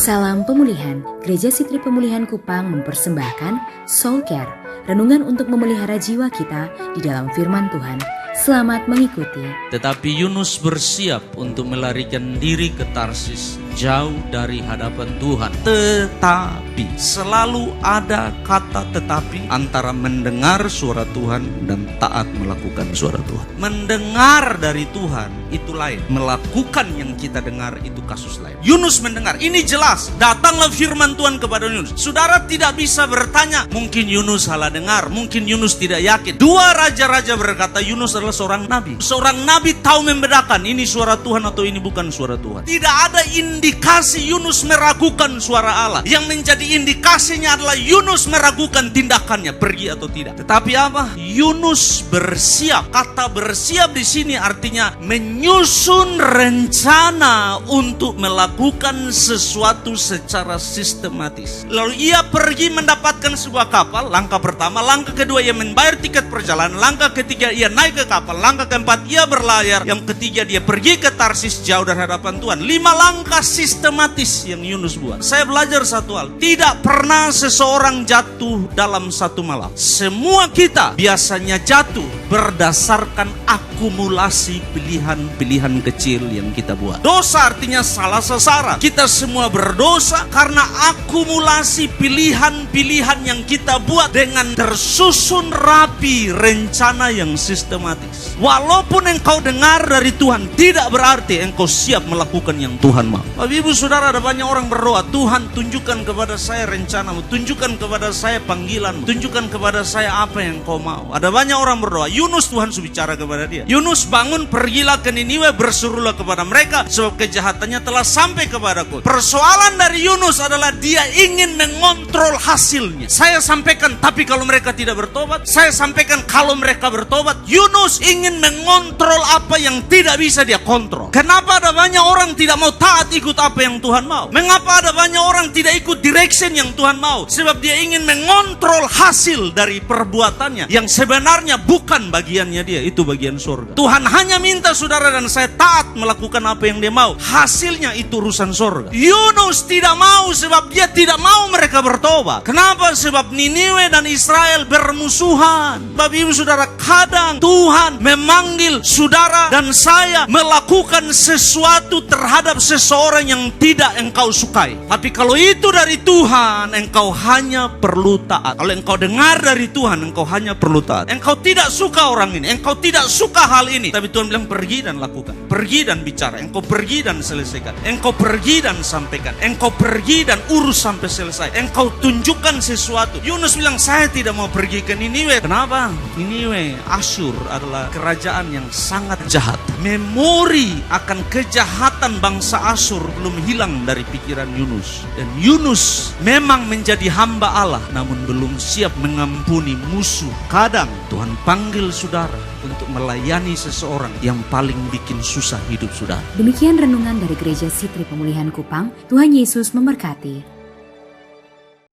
Salam pemulihan, Gereja Sitri Pemulihan Kupang mempersembahkan Soul Care, renungan untuk memelihara jiwa kita di dalam firman Tuhan. Selamat mengikuti. Tetapi Yunus bersiap untuk melarikan diri ke Tarsis, jauh dari hadapan Tuhan. Tetapi, selalu ada kata tetapi antara mendengar suara Tuhan dan taat melakukan suara Tuhan. Mendengar dari Tuhan itu lain, melakukan yang kita dengar itu kasus lain. Yunus mendengar, ini jelas, datanglah firman Tuhan kepada Yunus. Saudara tidak bisa bertanya, mungkin Yunus salah dengar, mungkin Yunus tidak yakin. Dua raja-raja berkata Yunus adalah seorang nabi. Seorang nabi tahu membedakan ini suara Tuhan atau ini bukan suara Tuhan. Tidak ada indikasi Yunus meragukan suara Allah. Yang menjadi indikasinya adalah Yunus meragukan tindakannya, pergi atau tidak. Tetapi apa? Yunus bersiap. Kata bersiap di sini artinya menyusun rencana untuk melakukan sesuatu secara sistematis. Lalu ia pergi mendapatkan sebuah kapal. Langkah pertama, langkah kedua ia membayar tiket perjalanan, langkah ketiga ia naik ke kapal, langkah keempat ia berlayar, yang ketiga dia pergi ke Tarsis jauh dari hadapan Tuhan. 5 langkah sistematis yang Yunus buat. Saya belajar satu hal, tidak pernah seseorang jatuh dalam satu malam. Semua kita biasanya jatuh berdasarkan akumulasi pilihan-pilihan kecil yang kita buat. Dosa artinya salah sasaran. Kita semua berdosa karena akumulasi pilihan-pilihan yang kita buat dengan tersusun rapi rencana yang sistematis. Walaupun engkau dengar dari Tuhan, tidak berarti engkau siap melakukan yang Tuhan mau. Bapak Ibu Saudara, ada banyak orang berdoa, Tuhan tunjukkan kepada saya rencanamu, tunjukkan kepada saya panggilanmu, tunjukkan kepada saya apa yang kau mau. Ada banyak orang berdoa. Yunus, Tuhan sudah bicara kepada dia. Yunus, bangun, pergilah ke Niniwe, berserulah kepada mereka, sebab kejahatannya telah sampai kepadaku. Persoalan dari Yunus adalah dia ingin mengontrol hasilnya. Saya sampaikan, tapi kalau mereka tidak bertobat, saya sampaikan kalau mereka bertobat. Yunus ingin mengontrol apa yang tidak bisa dia kontrol. Kenapa ada banyak orang tidak mau taat ikut apa yang Tuhan mau? Mengapa ada banyak orang tidak ikut direction yang Tuhan mau? Sebab dia ingin mengontrol hasil dari perbuatannya yang sebenarnya bukan bagiannya dia, itu bagian surga. Tuhan hanya minta saudara dan saya taat melakukan apa yang dia mau. Hasilnya itu urusan surga. Yunus tidak mau sebab dia tidak mau mereka bertobat. Kenapa? Sebab Niniwe dan Israel bermusuhan. Bapak Ibu Saudara, kadang Tuhan memanggil saudara dan saya melakukan sesuatu terhadap seseorang yang tidak engkau sukai. Tapi kalau itu dari Tuhan, engkau hanya perlu taat. Kalau engkau dengar dari Tuhan, engkau hanya perlu taat. Engkau tidak suka orang ini, engkau tidak suka hal ini, tapi Tuhan bilang pergi dan lakukan, pergi dan bicara, engkau pergi dan selesaikan, engkau pergi dan sampaikan, engkau pergi dan urus sampai selesai, engkau tunjukkan sesuatu. Yunus bilang saya tidak mau pergi ke Niniwe. Kenapa? Niniwe, Asyur adalah kerajaan yang sangat jahat. Memori akan kejahatan bangsa Asyur belum hilang dari pikiran Yunus. Dan Yunus memang menjadi hamba Allah, namun belum siap mengampuni musuh. Kadang Tuhan panggil saudara untuk melayani seseorang yang paling bikin susah hidup saudara. Demikian renungan dari Gereja Sitri Pemulihan Kupang. Tuhan Yesus memberkati.